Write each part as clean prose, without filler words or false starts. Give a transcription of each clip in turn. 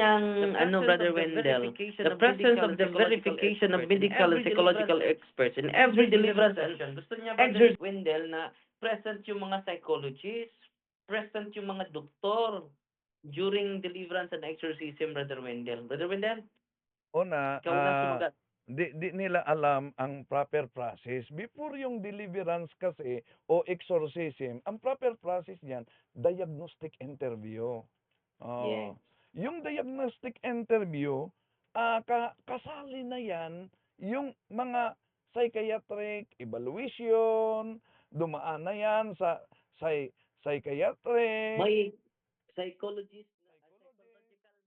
Ang ano, Brother Wendell, the presence of the verification of medical and psychological experts in every deliverance and exercise, Wendell, na present yung mga psychologists, present yung mga doktor during deliverance and exorcism, Brother Wendell. Brother Wendell, Una, ikaw na sumagat. di nila alam ang proper process. Before yung deliverance kasi o exorcism, ang proper process niyan, diagnostic interview. Yes. Oh. Yung diagnostic interview, kasali na yan yung mga psychiatric evaluation, dumaan na yan sa psychiatric. May psychological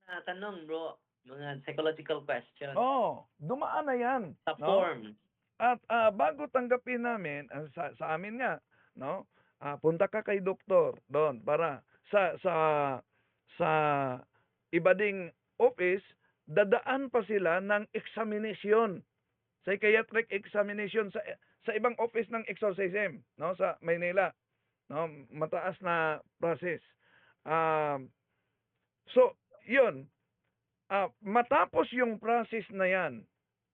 na tanong, bro. Mga psychological question. Oh, dumaan na yan, Sa no? form. At bago tanggapin namin sa amin nga, no? Punta ka kay doktor doon para sa iba ding office, dadaan pa sila ng examination, psychiatric examination sa ibang office ng exorcism, no? Sa Maynila, no? Mataas na process. Um, so, 'yun, matapos yung process na yan,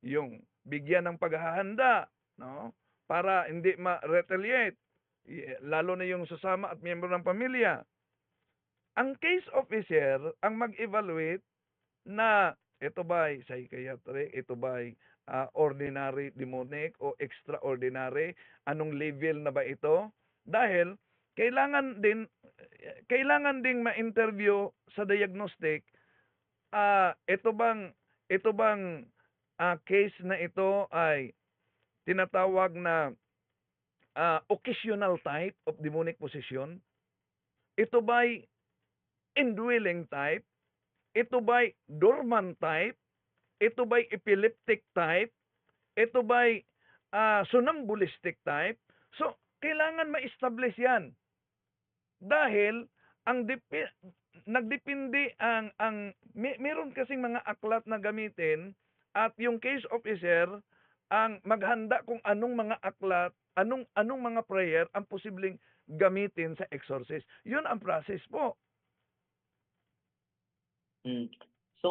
yung bigyan ng paghahanda, no? Para hindi ma-retaliate, lalo na yung sasama at miyembro ng pamilya. Ang case officer ang mag-evaluate na ito ba'y psychiatric, ito ba'y ordinary demonic o extraordinary, anong level na ba ito? Dahil kailangan ding ma-interview sa diagnostic, ito bang case na ito ay tinatawag na occasional type of demonic possession? Ito ba'y indwelling type? Ito ba'y dormant type? Ito ba'y epileptic type? Ito ba'y somnambulistic type? So, kailangan ma-establish yan. Dahil ang nagdepende meron kasing mga aklat na gamitin at yung case officer ang maghanda kung anong mga aklat, anong mga prayer ang posibleng gamitin sa exorcist. Yun ang process po. So,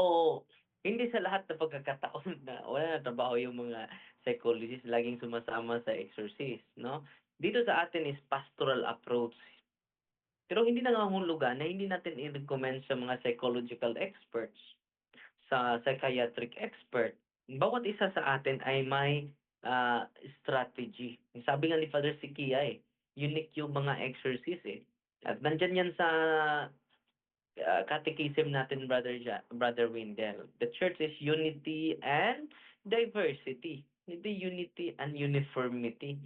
hindi sa lahat ng pagkakataon na wala na trabaho yung mga psychologists laging sumasama sa exorcist, no? Dito sa atin is pastoral approach. Pero hindi nangangahulugan na hindi natin i-recommend sa mga psychological experts, sa psychiatric expert. Bawat isa sa atin ay may strategy. Sabi nga ni Father Sikia unique yung mga exorcist At nandyan yan sa catechism natin, Brother Windel. The church is unity and diversity. Hindi unity and uniformity.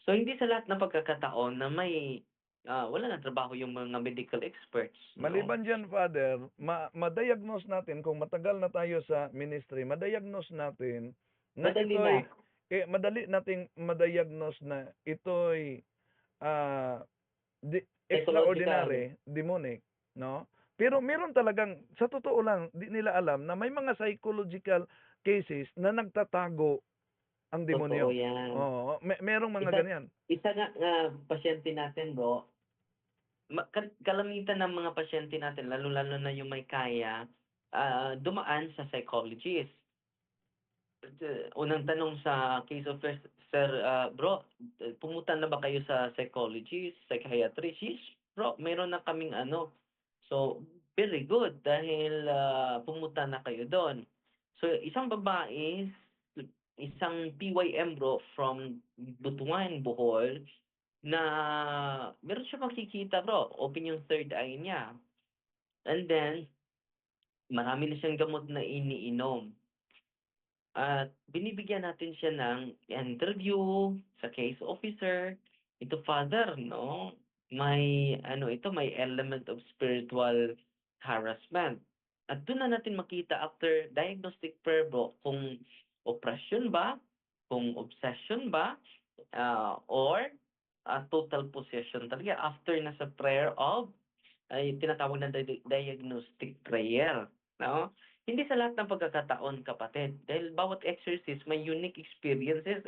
So, hindi sa lahat ng pagkakataon na may wala na trabaho yung mga medical experts. No? Maliban dyan, Father, ma-diagnose natin, kung matagal na tayo sa ministry, ma-diagnose natin na Madali ito'y, na. madali nating ma-diagnose na ito'y extraordinary, demonic, no? Pero meron talagang, sa totoo lang, di nila alam na may mga psychological cases na nagtatago ang demonyo. Totoo yan. Oo, merong mga ganyan. Isa nga pasyente natin, bro, kalamitan ng mga pasyente natin, lalo-lalo na yung may kaya, dumaan sa psychologist. Unang tanong sa case of sir, bro, pumunta na ba kayo sa psychologist, psychiatrist? Yes, bro, meron na kaming ano. So, very good dahil pumunta na kayo doon. So, isang babae, isang PYM bro from Butuan, Bohol, na meron siya makikita bro, open yung third eye niya. And then, marami na siyang gamot na iniinom. At binibigyan natin siya ng interview sa case officer. Ito father, no? May may element of spiritual harassment. At doon na natin makita after diagnostic prayer bro kung oppression ba, kung obsession ba, or total possession talaga after na sa prayer of ay tinatawag na diagnostic prayer, no? Hindi sa lahat ng pagkakataon, kapatid, dahil bawat exorcist may unique experiences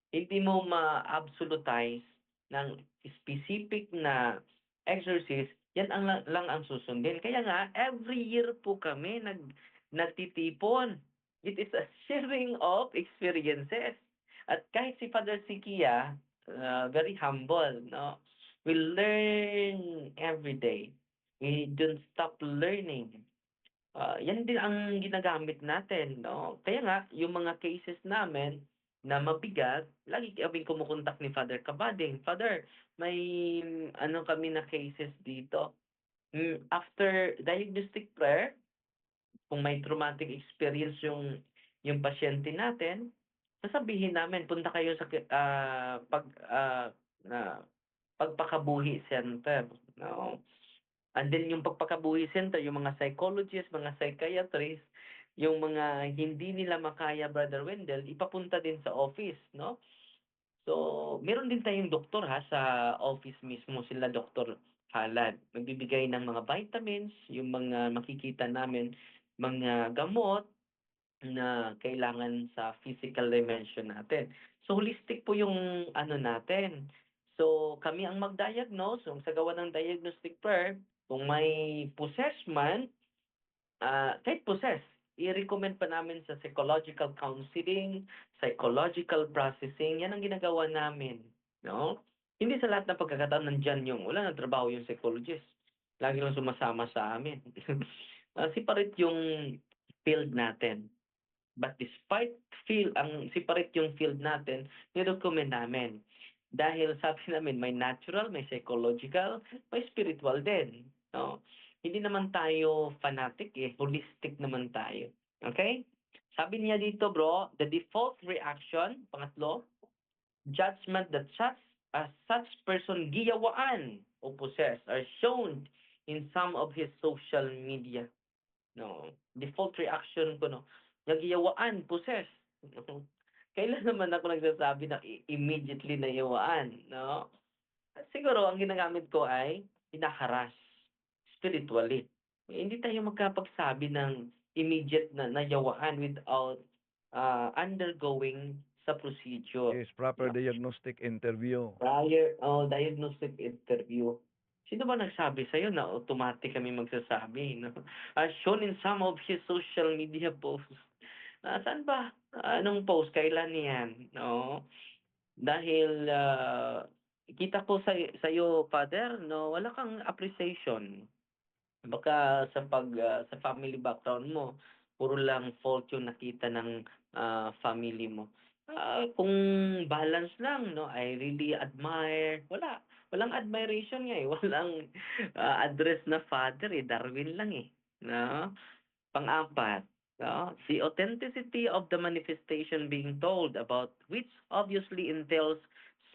Hindi mo ma-absolutize ng specific na exorcist yan ang lang ang susundin. Kaya nga every year po kami nagtitipon. It is a sharing of experiences. At kahit si Father Sikia, very humble, no? We learn every day. We don't stop learning. Yan din ang ginagamit natin, no? Kaya nga, yung mga cases namin na mabigat, lagi kaming kumukontak ni Father Cabading. Father, may ano kami na cases dito. After diagnostic prayer, kung may traumatic experience yung pasyente natin, sasabihin namin, punta kayo sa na pagpakabuhi center, no? And then yung pagpakabuhi center, yung mga psychologists, mga psychiatrists, yung mga hindi nila makaya, Brother Wendell, ipapunta din sa office, no? So, meron din tayong doktor ha sa office mismo, sila Doktor Halad. Magbibigay ng mga vitamins, yung mga makikita namin, mga gamot na kailangan sa physical dimension natin. So, holistic po yung ano natin. So, kami ang mag-diagnose, yung sa gawa ng diagnostic prayer, kung may possessed man, kahit possess, i-recommend pa namin sa psychological counseling, psychological processing, yan ang ginagawa namin, no? Hindi sa lahat ng pagkakataon nandiyan yung wala ng trabaho yung psychologist. Lagi lang sumasama sa amin. Separate yung field natin. But despite separate yung field natin, ni-recommend namin. Dahil sabi namin, may natural, may psychological, may spiritual din. No? Hindi naman tayo fanatic holistic naman tayo. Okay? Sabi niya dito, bro, the default reaction, pangatlo, judgment that such person giyawaan o possess are shown in some of his social media. No, default reaction ko, no, nagyawaan, possess. Kailan naman ako nagsasabi na immediately na yawaan, no? Siguro ang ginagamit ko ay hinaharas spiritually. Hindi tayo magkapagsabi ng immediate na nayawaan without undergoing sa procedure. Yes, proper No? diagnostic interview. Diagnostic interview. Sino ba nagsabi sa'yo na automatic kami magsasabi, no? As shown in some of his social media posts. Saan ba? Anong post? Kailan yan? No? Dahil kita ko sa'yo, Father, no, wala kang appreciation. Baka sa family background mo, puro lang fault yung nakita ng family mo. Kung balance lang, no, I really admire. Walang admiration nga eh. Walang address na father eh. Darwin lang eh. No? Pang-apat, no? The authenticity of the manifestation being told about which obviously entails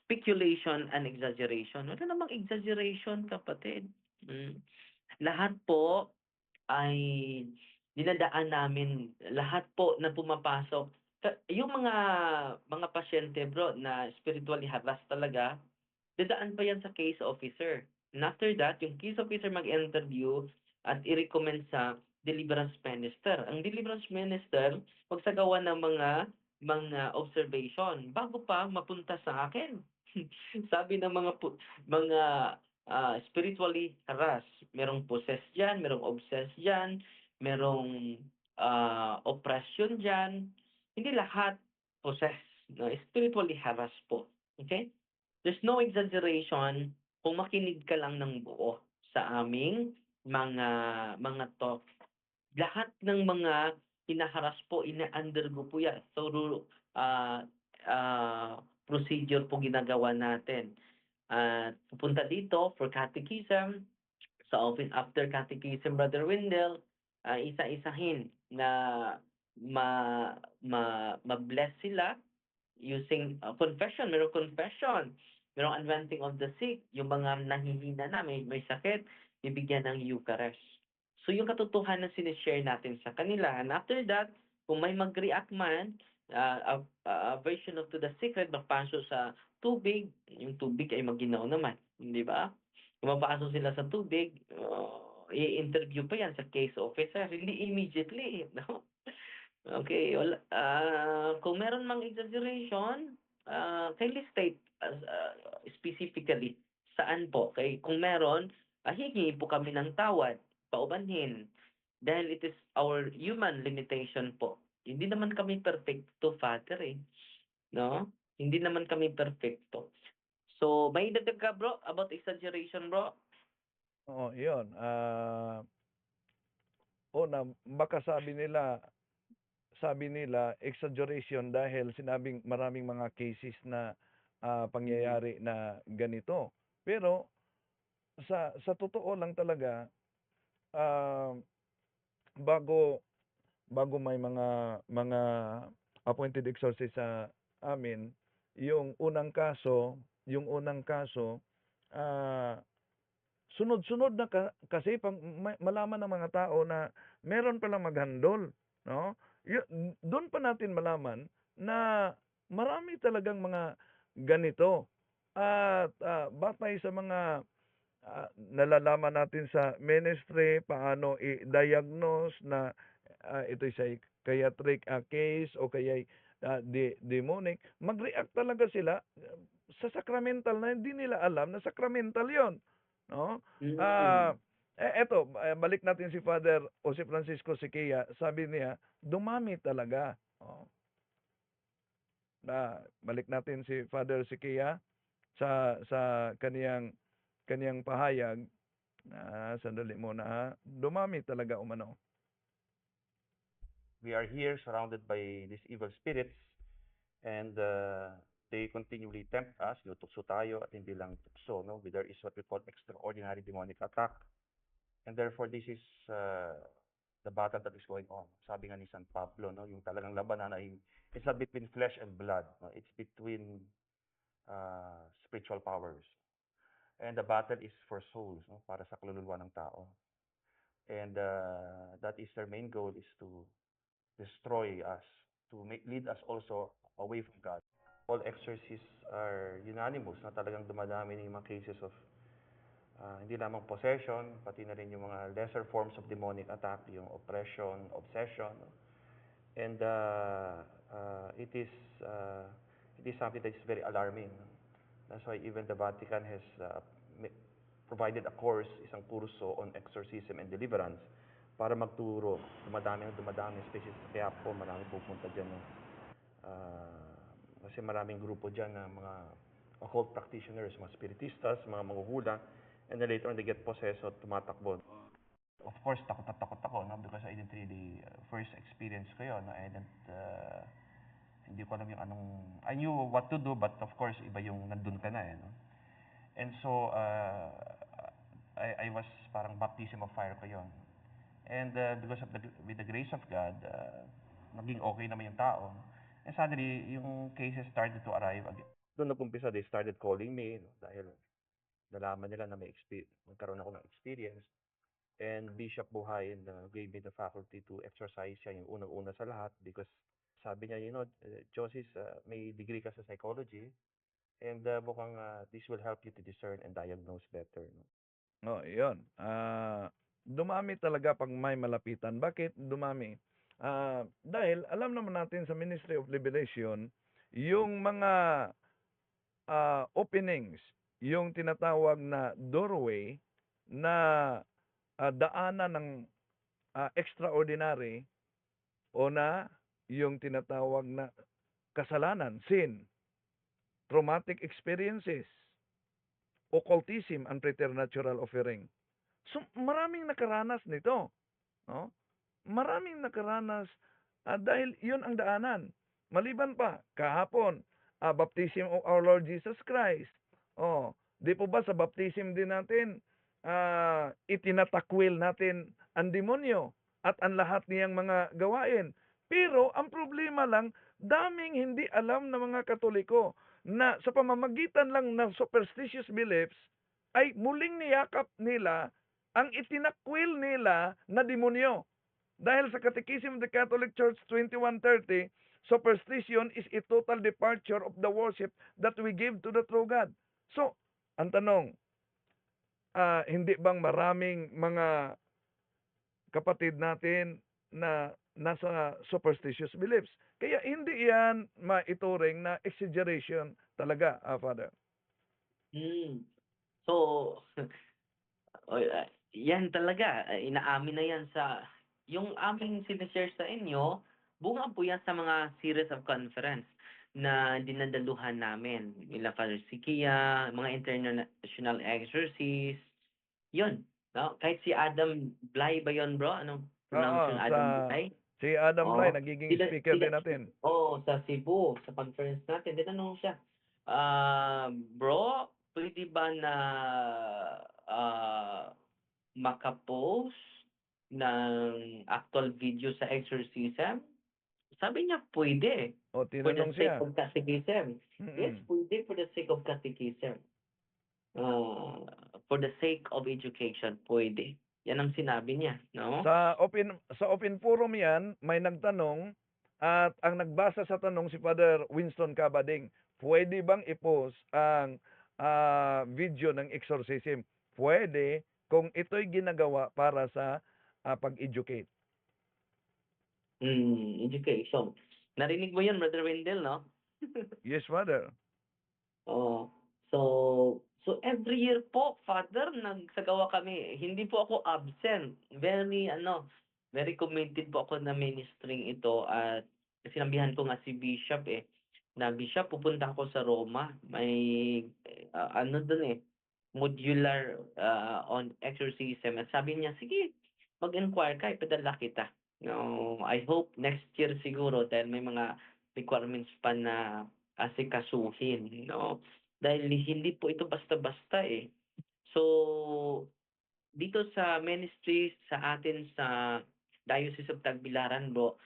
speculation and exaggeration. Wala namang exaggeration, kapatid. Lahat po ay dinadaan namin, lahat po na pumapasok. Yung mga pasyente, bro, na spiritually harassed talaga, dadaan pa yan sa case officer. And after that, yung case officer mag-interview at i-recommend sa deliverance minister. Ang deliverance minister, magsagawa ng mga observation bago pa mapunta sa akin. Sabi ng mga spiritually harassed, merong possessed diyan, merong obsessed diyan, merong oppression diyan. Hindi lahat possessed, no? Spiritually harassed po. Okay? There's no exaggeration kung makinig ka lang ng buo sa aming mga talk. Lahat ng mga hinaharas po, ina-undergo po yan. Thorough procedure po ginagawa natin. Pupunta dito for catechism, sa office after catechism, Brother Wendell, isa-isahin na ma-bless sila using confession, merong confession, merong anointing of the sick, yung mga nahihina na, may sakit, bibigyan ng Eucharist. So yung katotohanan sinishare natin sa kanila. And after that, kung may mag-react man, a version of to the secret, magpasok sa tubig, yung tubig ay maginaw naman, di ba? Kung mapasok sila sa tubig, i-interview pa yan sa case officer, hindi immediately, no? Okay, wala, kung meron mang exaggeration, kindly state specifically saan po. Okay, kung meron, hihingi po kami ng tawad, paumanhin. Dahil it is our human limitation po. Hindi naman kami perfecto, Father, eh, 'no? Hindi naman kami perfecto. So, may dagdag ka, bro, about exaggeration, bro? Oo, yun. Una, baka sabi nila exaggeration dahil sinabing maraming mga cases na Mm. pangyayari na ganito. Pero sa totoo lang talaga, ah, bago bago may mga appointed exorcist sa amin, yung unang kaso, ah, sunod-sunod na kasi malaman ng mga tao na meron palang maghandol, 'no? Do'n pa natin malaman na marami talagang mga ganito at batay sa mga nalalaman natin sa ministry, paano i-diagnose na ito'y psychiatric case o kaya'y demonic, mag-react talaga sila sa sacramental na hindi nila alam na sacramental 'yon, 'no? Mm. Ah, eto, balik natin si Father o si Francisco Siquia, sabi niya dumami talaga, oo. Balik natin si Father Siquia sa kaniyang pahayag. Sandali muna ha. Dumami talaga umano. We are here surrounded by these evil spirits and they continually tempt us, tukso tayo at hindi lang tukso, no? There is what we call extraordinary demonic attack. And therefore, this is the battle that is going on. Sabi nga ni San Pablo, no? Yung talagang labanan ay it's not between flesh and blood, no? It's between spiritual powers. And the battle is for souls, no? Para sa kaluluwa ng tao. And that is their main goal, is to destroy us, to lead us also away from God. All exorcists are unanimous na talagang dumadami na yung mga cases of hindi lamang possession, pati na rin yung mga lesser forms of demonic attack, yung oppression, obsession. And it is something that is very alarming. That's why even the Vatican has provided a course, isang kurso on exorcism and deliverance para magturo. Dumadami, especially sa Quiapo, marami pupunta dyan. No? Kasi maraming grupo dyan na mga occult practitioners, mga spiritistas, mga manghuhula, and then later on they get possessed at tumatakbo. Of course, takot na takot ako, no? Because I didn't really first experience ko yun. No? Hindi ko alam yung anong, I knew what to do, but of course, iba yung nandun ka na eh. No? And so, I was parang baptism of fire ko yun. And because of with the grace of God, naging okay naman yung tao. And suddenly, yung cases started to arrive again. Doon nag-umpisa, they started calling me, no? Dahil nalaman nila na magkaroon ako ng experience. And Bishop Buhayin gave me the faculty to exercise siya yung unang-una sa lahat because sabi niya, Joseph, may degree ka sa psychology and mukhang this will help you to discern and diagnose better. No? Oh, yun. Dumami talaga pag may malapitan. Bakit dumami? Dahil alam naman natin sa Ministry of Liberation, yung mga openings, yung tinatawag na doorway na daanan ng extraordinary o na yung tinatawag na kasalanan, sin, traumatic experiences, occultism, and preternatural offering. So, maraming nakaranas nito. No? Maraming nakaranas dahil yun ang daanan. Maliban pa, kahapon, baptism of our Lord Jesus Christ. Oh, di po ba sa baptism din natin, itinatakwil natin ang demonyo at ang lahat niyang mga gawain. Pero ang problema lang, daming hindi alam ng mga Katoliko na sa pamamagitan lang ng superstitious beliefs ay muling niyakap nila ang itinakwil nila na demonyo. Dahil sa Catechism of the Catholic Church 2130, superstition is a total departure of the worship that we give to the true God. So, ang tanong, hindi bang maraming mga kapatid natin na nasa superstitious beliefs? Kaya hindi yan maituring na exaggeration talaga, Father. So, Yan talaga, inaamin na yan sa yung aming sinishare sa inyo, bunga po yan sa mga series of conference na dinadaluhan namin. Nila Father Sikia, mga international exercise, yun. No? Kahit si Adam Blay ba yun, bro? Anong Oo, pronounce yung sa Adam Blay? si Adam Lai Oo. nagiging speaker din natin. Sa Cebu, sa conference natin, tinanong siya, bro, pwede ba na makapost ng actual video sa exorcism? Sabi niya, pwede. O For the tinanong sake siya. of catechism. Yes, Mm. pwede for the sake of catechism. For the sake of education, pwede. Yan ang sinabi niya, no? Sa open forum 'yan, may nagtanong at ang nagbasa sa tanong si Father Winston Cabading. Pwede bang i-post ang video ng exorcism? Pwede kung ito'y ginagawa para sa pag-educate. Education. Narinig mo yun, Brother Wendell, no? Yes, Father. Oo. So every year po, Father, nagsagawa kami. Hindi po ako absent. Very committed po ako na ministering ito at sinabihan ko nga si Bishop na Bishop, pupunta ako sa Roma. May doon modular on exorcism. At sabi niya, sige, mag-inquire ka, ipadala kita. No, I hope next year siguro dahil may mga requirements pa na asikasuhin, no? Dahil hindi po ito basta-basta So, dito sa ministry sa atin sa Diocese of Tagbilaran, bro,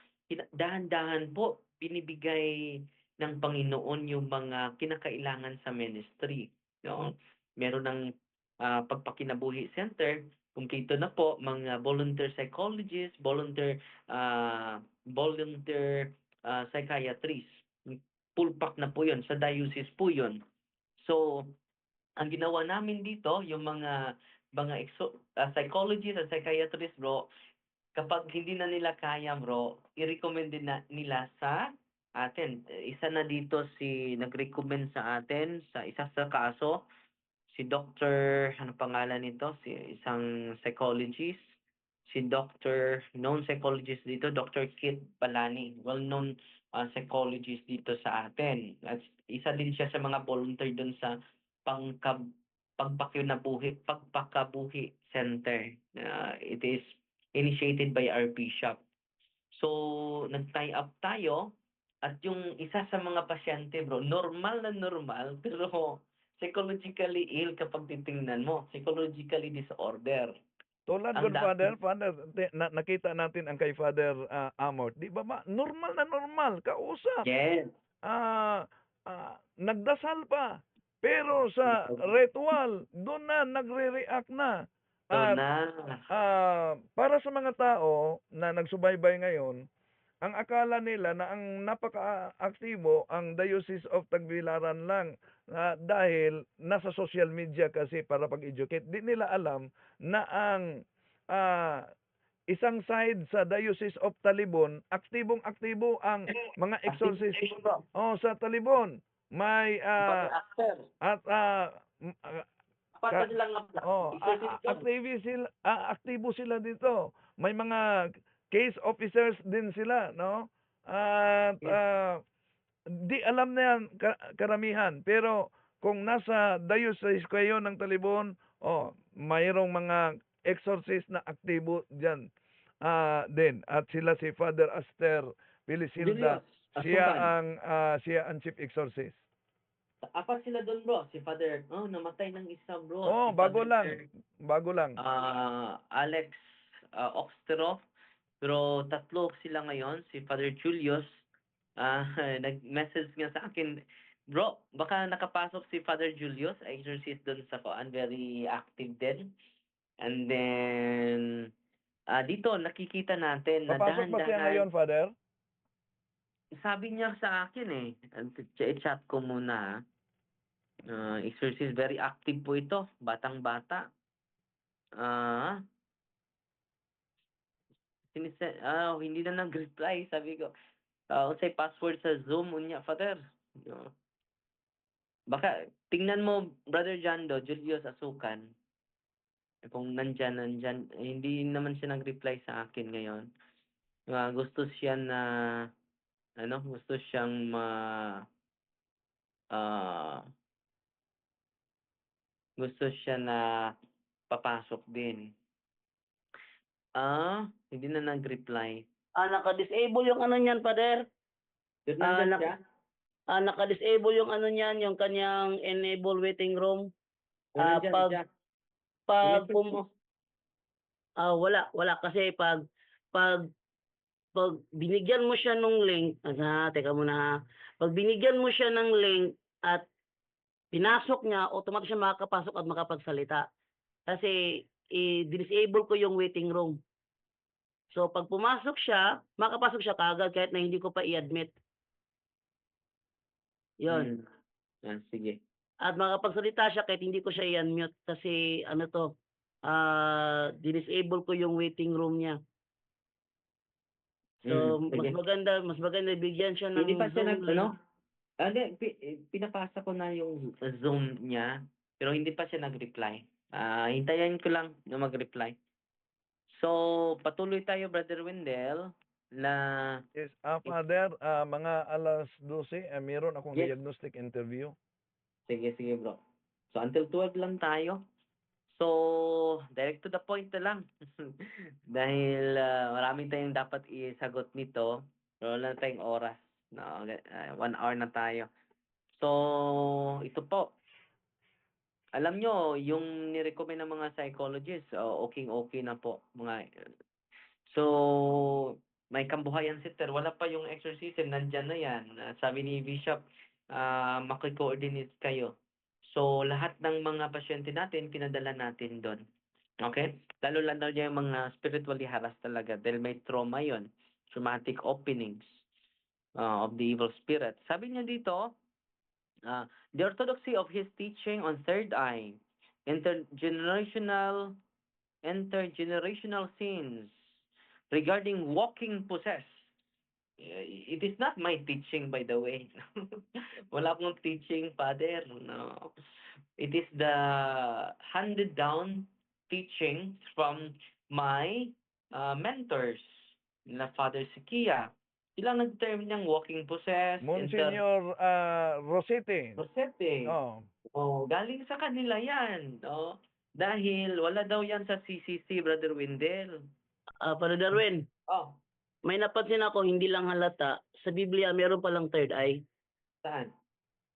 dahan-dahan po binibigay ng Panginoon yung mga kinakailangan sa ministry, no? Meron ng pagpakinabuhi center, kumpleto na po, mga volunteer psychologists, volunteer psychiatrists. Full pack na po 'yon, sa diocese po 'yon. So, ang ginawa namin dito, yung mga psychologists at psychiatrists, bro, kapag hindi na nila kaya, bro, i-recommend din nila sa atin. Isa na dito nag-recommend sa atin sa isa sa kaso, si Dr. ano pangalan nito? Isang psychologist, si known psychologist dito, Dr. Kit Palani, well-known psychologist dito sa atin. At isa din siya sa mga volunteer doon sa pagpakabuhi center. It is initiated by our bishop. So, nag-tie up tayo at yung isa sa mga pasyente, bro, normal na normal, pero psychologically ill kapag titingnan mo. Psychologically disorder. Tulad Ang good Father, dati, nakita natin ang kay Father Amort. Di ba normal na normal, kausap. yes. Nagdasal pa. Pero sa ritual, doon na nagre-react na. So At na, para sa mga tao na nagsubaybay ngayon, ang akala nila na ang napaka-aktibo ang Diocese of Tagbilaran lang dahil nasa social media kasi para pag-educate. Di nila alam na ang ah, isang side sa Diocese of Talibon, aktibong-aktibo ang mga exorcist sa Talibon. May pag-actor. at Pata silang aktibo sila dito. May mga case officers din sila, no? At Yes. di alam na yan karamihan. Pero kung nasa diocese kayo ng Talibon, mayroong mga exorcist na aktibo diyan. Din. At sila si Father Aster Pilisilda. Julius, Siya ang chief exorcist. apat sila doon, bro. Si Father, namatay ng isa, bro. Si Bago Father lang. Bago lang. Alex Oxteroff. Pero tatlo sila ngayon. Si Father Julius, nag-message nga sa akin, bro, baka nakapasok si Father Julius, exorcist doon sa Koan, very active din. And then, dito nakikita natin na Papasok ba siya ngayon, Father? sabi niya sa akin i-chat ko muna. Exorcist, very active po ito, batang-bata. Hindi na nag-reply, sabi ko. Unsay password sa Zoom unya, Father. Baka tingnan mo, Brother Jando, Julius Asukan. kung nandyan, hindi naman siya nag-reply sa akin ngayon. Gusto siya na, gusto siyang ah, gusto siya na papasok din. Hindi na nag-reply. Naka-disable yung ano niyan, Pader. Pero Ah, nandyan nak- siya? Naka-disable yung ano niyan, yung kanyang enable waiting room. O, nandyan Pag siya. pag I-message mo. wala kasi pag pag binigyan mo siya ng link, teka muna ha. Pag binigyan mo siya ng link at pinasok niya, automatic siya makakapasok at makapagsalita. Kasi i-disable ko yung waiting room. So pag pumasok siya, makapasok siya kaagad kahit na hindi ko pa i-admit. Yun. Sige. At makapagsalita siya kahit hindi ko siya i-unmute kasi disable ko yung waiting room niya. So Sige. mas maganda bigyan siya ng Hindi pa siya Zoom link. pinapasa ko na yung Zoom niya, pero hindi pa siya nag-reply. Hintayin ko lang na mag-reply. So, patuloy tayo, Brother Wendell, na Yes, Father, mga alas 12, meron akong Yes. diagnostic interview. sige, bro. So, until 12 lang tayo. So, direct to the point na lang. Dahil marami tayong dapat isagot nito. Pero wala na tayong oras. No, 1 hour na tayo. So, ito po. Alam nyo, yung nirecommend ng mga psychologists, okay na po. So, may kambuhayan sister. Wala pa yung exorcism. Nandyan na yan. Sabi ni Bishop, maki-coordinate kayo. So, lahat ng mga pasyente natin, pinadala natin doon. Okay? Lalo yung mga spiritually harassed talaga dahil may trauma yon, traumatic openings of the evil spirit. Sabi niya dito, the orthodoxy of his teaching on third eye, intergenerational sins regarding walking possessed. It is not my teaching, by the way. Wala akong teaching, Father. No. It is the handed down teaching from my mentors, na Father Sikia. Sila nag-term niyang walking possessed, Monsignor Rosete. Rosete. Oh, Galing sa kanila yan. Dahil wala daw yan sa CCC, Brother Wendell. Para Darwin, may napansin ako hindi lang halata, sa Biblia meron palang third eye. Saan?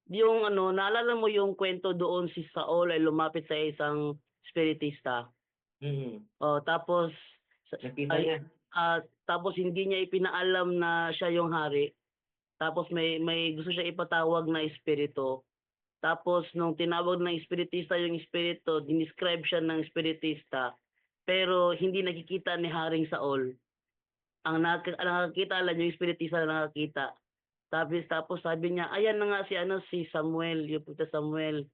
Yung naalala mo yung kwento doon si Saul ay lumapit sa isang spiritista. Tapos Nakita niya. tapos hindi niya ipinaalam na siya yung hari. Tapos may gusto siya ipatawag na espiritu. Tapos nung tinawag ng espiritista yung espiritu, dinescribe siya ng espiritista, pero hindi nakikita ni Haring Saul. Ang nakakita lang yung espiritista na nakakita. Tapos sabi niya, ayan na nga si Samuel, yung puta Samuel.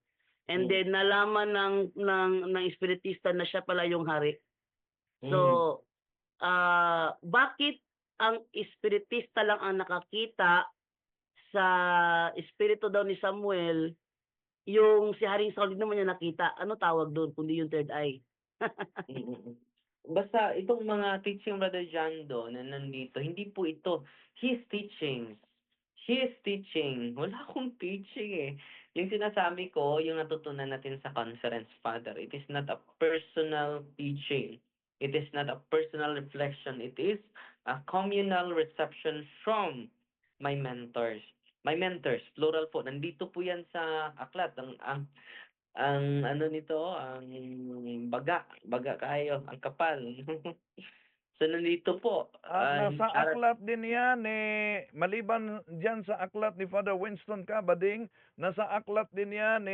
And then nalaman ng espiritista na siya pala yung hari. So, bakit ang espiritista lang ang nakakita sa espiritu daw ni Samuel, yung si Haring Saul hindi naman niya nakita? Ano tawag doon kundi yung third eye? Basta itong mga teaching, Brother John do, na nandito, hindi po ito his teachings. His teaching. Wala akong teaching eh. Yung sinasabi ko, yung natutunan natin sa conference, Father, it is not a personal teaching. It is not a personal reflection. It is a communal reception from my mentors. My mentors, plural po. Nandito po yan sa aklat. Ang ano nito, ang baga kayo, ang kapal. So nandito po. At nasa aklat din yan maliban dyan sa aklat ni Father Winston Cabading, nasa aklat din yan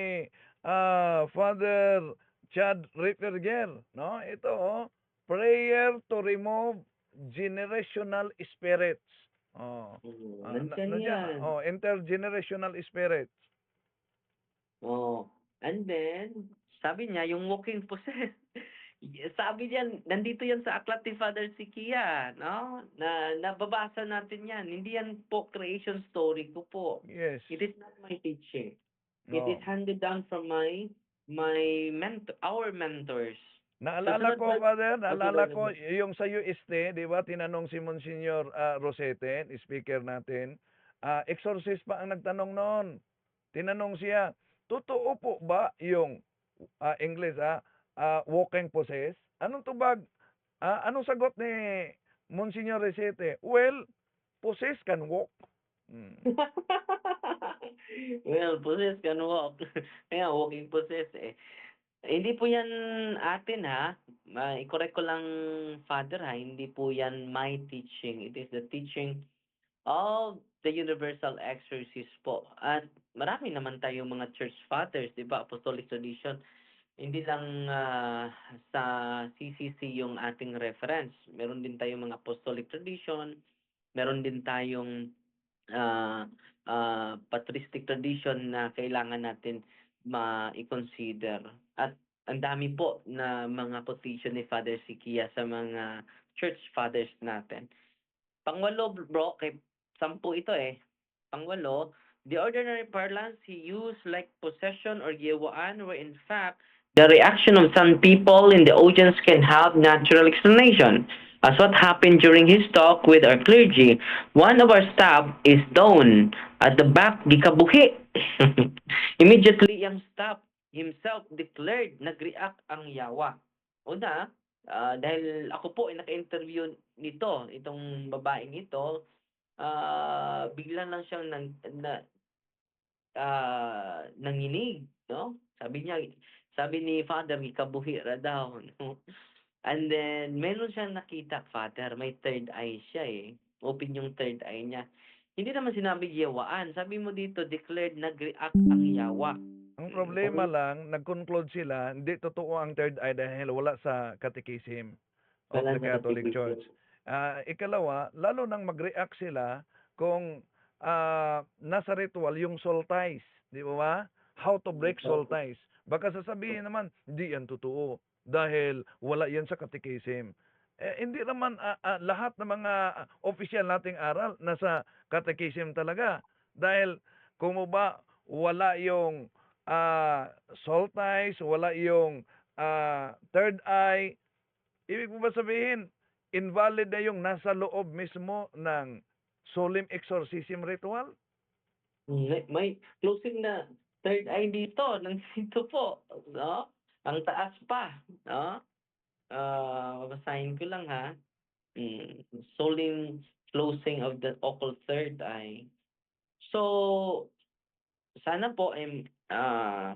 Father Chad Ripperger, no? Ito prayer to remove generational spirits. Nandyan yan. Intergenerational spirits. And then, sabi niya, yung walking possessed, sabi niya, nandito yan sa aklat ni Father Sikia, no? Na nababasa natin yan. Hindi yan po creation story ko po. Yes. It is not my teaching. No. It is handed down from our mentors. Naalala Susunod ko, pa Father, oh, naalala sige, ko yung sa UST, di ba, tinanong si Monsignor Rosete, speaker natin, exorcist pa ang nagtanong noon. Tinanong siya, totoo po ba yung English, walking possessed? Anong tubag? Anong sagot ni Monsignor Rosete? Well, possessed can walk. Hmm. Well, possess can walk. Kaya walking possess eh. Hindi po yan atin ha. I-correct ko lang, Father ha. Hindi po yan my teaching. It is the teaching of the Universal Exorcist po. At marami naman tayong mga church fathers, di ba? Apostolic tradition. Hindi lang sa CCC yung ating reference. Meron din tayong mga apostolic tradition. Meron din tayong ah patristic tradition na kailangan natin ma-consider. At ang dami po na mga position ni Father Sikia sa mga church fathers natin. Pangwalo, bro, kay 10 ito eh. Pangwalo, the ordinary parlance he used like possession or giwaan were in fact the reaction of some people in the audience can have natural explanation. As what happened during his talk with our clergy, one of our staff is down at the back gikabuhi. Immediately, yung staff himself declared nag-react ang yawa. Una, dahil ako po ay naka-interview nito, itong babaeng ito, bigla lang siyang nanginig, no? Sabi ni Father, ikabuhi ra daw, no? And then, meron siyang nakita, Father, may third eye siya eh. Open yung third eye niya. Hindi naman sinabi yawaan. Sabi mo dito, declared nag-react ang yawa. Ang problema lang, nag-conclude sila, hindi totoo ang third eye dahil wala sa catechism of Wala the na Catholic natigil Church. Ikalawa, lalo nang mag-react sila kung nasa ritual yung soul ties. Di ba ba? How to break soul ties. Baka sasabihin naman, hindi yan totoo dahil wala yan sa catechism. Hindi naman lahat ng mga official nating aral nasa catechism talaga. Dahil kung ba wala yung soul ties, wala yung third eye, ibig mo ba sabihin, invalid na yung nasa loob mismo ng solemn exorcism ritual? May closing na third eye dito, nandito po, no? Ang taas pa, no? Babasahin ko lang ha. Solemn closing of the occult third eye. So, sana po ay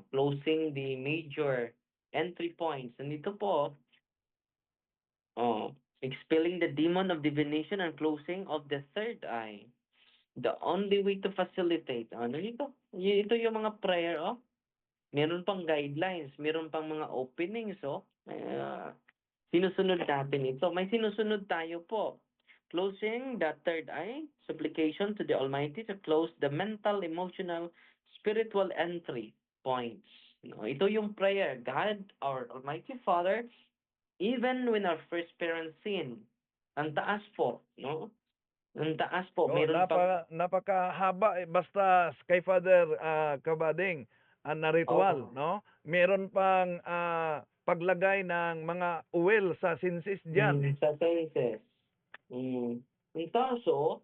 closing the major entry points. Nandito po, expelling the demon of divination and closing of the third eye. The only way to facilitate. Ano ito? Ito yung mga prayer, oh. Meron pang guidelines, meron pang mga openings, oh. Sinusunod natin ito. May sinusunod tayo po. Closing the third eye, supplication to the Almighty to close the mental, emotional, spiritual entry points. No, ito yung prayer. God, our Almighty Father, even when our first parents sin, ang taas po, no? Ang taas po. Oh, Meron pang napakahaba basta kay Father Kabading na ritual, no? Meron pang paglagay ng mga uwel sa sinsis diyan. sa senses. Ang kaso,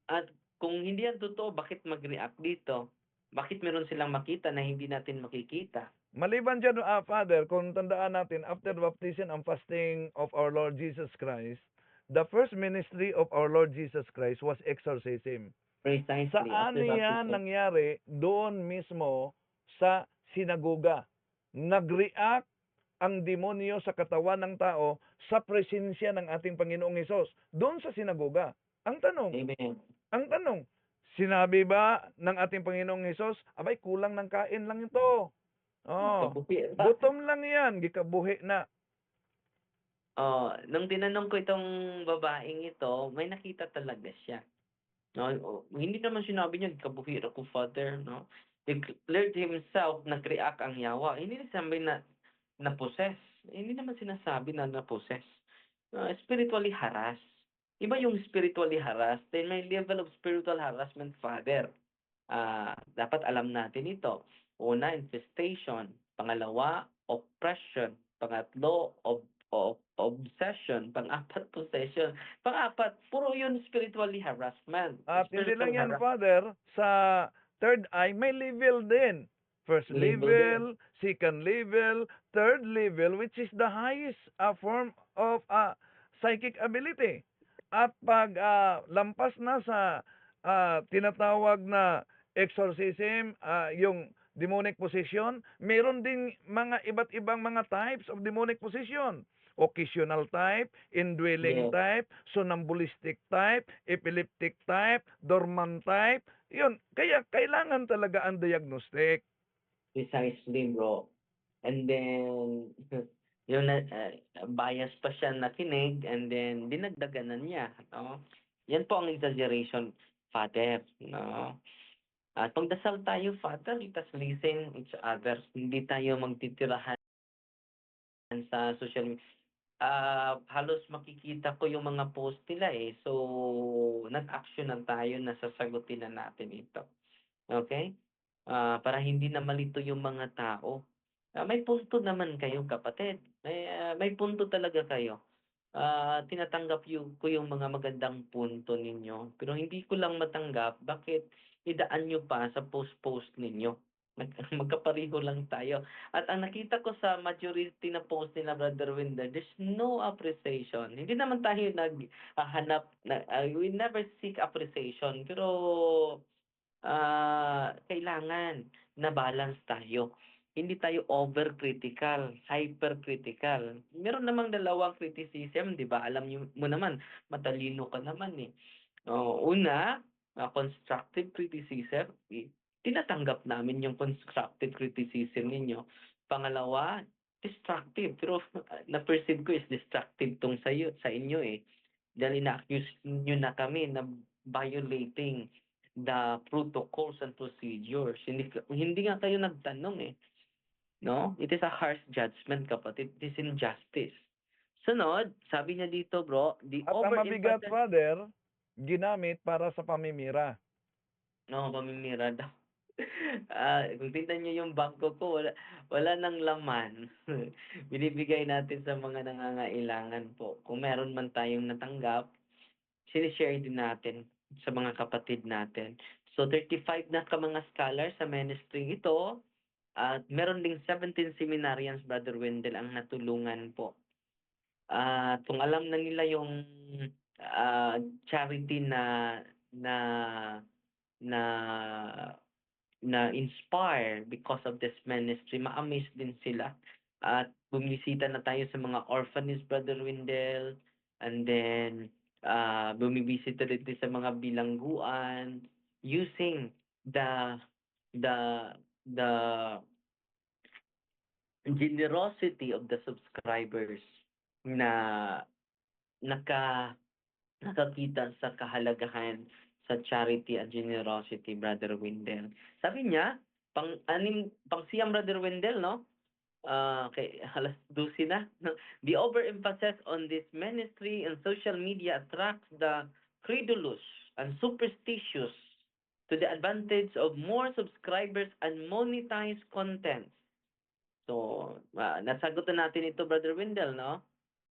at kung hindi yan totoo, bakit mag-react dito? Bakit meron silang makita na hindi natin makikita? Maliban dyan, Father, kung tandaan natin, after baptism and fasting of our Lord Jesus Christ, the first ministry of our Lord Jesus Christ was exorcism. Precisely. Saan After yan baptism. nangyari? Doon mismo sa sinagoga. Nag-react ang demonyo sa katawan ng tao sa presensya ng ating Panginoong Hesus. Doon sa sinagoga. Ang tanong, sinabi ba ng ating Panginoong Hesus, abay, kulang ng kain lang ito. Oh, Kabuhi. gutom lang yan, gikabuhi na. Nung tinanong ko itong babaeng ito, may nakita talaga siya. No, hindi naman sinabi niya, kabuhi ako, Father, no? Declared himself, nag-react ang yawa. Hindi sinabi na possess. Hindi naman sinasabi na possess. Spiritually harassed. Iba yung spiritually harassed, then may level of spiritual harassment, Father. Dapat alam natin ito. Una, infestation. Pangalawa, oppression. Pangatlo, obsession. Pang-apat, possession. Pang-apat, puro yun spiritually harassment. At hindi Spiritual lang yan, harassment. Father, sa third eye, may level din. First Level level, second level, third level, which is the highest form of psychic ability. At pag lampas na sa tinatawag na exorcism, yung demonic possession, meron ding mga iba't ibang mga types of demonic possession. Occasional type, indwelling Yes. type, somnambulistic type, epileptic type, dormant type. Yun, kaya kailangan talaga ang diagnostic. Precisely, bro. And then, yung bias pa siya nakinig, and then dinagdaganan niya, no? Yan po ang exaggeration, Father, no? At pagdasal tayo, Father, let us listen each other. Hindi tayo magtitirahan sa social media. Halos makikita ko yung mga post nila eh. So, nag-action na tayo na sasagutin na natin ito. Okay? Para hindi na malito yung mga tao. May punto naman kayo, kapatid. May punto talaga kayo. Tinatanggap ko yung mga magandang punto ninyo. Pero hindi ko lang matanggap bakit idaan nyo pa sa post-post ninyo. Magkapareho lang tayo. At ang nakita ko sa majority na post nila, Brother Winder, there's no appreciation. Hindi naman tayo naghahanap, we never seek appreciation. Pero kailangan na balance tayo. Hindi tayo over-critical, hyper-critical. Meron namang dalawang criticism, di ba? Alam mo naman, matalino ka naman eh. Una, constructive criticism. Tinatanggap namin yung constructive criticism ninyo. Pangalawa, destructive. Pero na-perceive ko is destructive tong sa inyo eh. Dahil na-accuse nyo na kami na violating the protocols and procedures. Hindi nga kayo nagtanong eh. No? It is a harsh judgment, kapatid. It is injustice. Sunod, sabi niya dito, bro, the At ang mabigat, overemphasis... Father, ginamit para sa pamimira. No, pamimira daw. Kung tingnan niyo yung bangko ko, wala nang laman. Binibigay natin sa mga nangangailangan po. Kung meron man tayong natanggap, sinishare din natin sa mga kapatid natin. So, 35 na ka mga scholars sa ministry ito. At meron ding 17 seminarians, Brother Wendell, ang natulungan po. Kung alam na nila yung charity na inspire because of this ministry, ma-amaze din sila. At bumisita na tayo sa mga orphanage, Brother Wendell, and then bumibisita din sa mga bilangguan using the generosity of the subscribers na nakakita sa kahalagahan sa charity and generosity, Brother Wendell. Sabi niya, pang-siyam, Brother Wendell, no? Okay, alas 12 na. The overemphasis on this ministry and social media attracts the credulous and superstitious to the advantage of more subscribers and monetized content. So, nasagot na natin ito, Brother Wendell, no?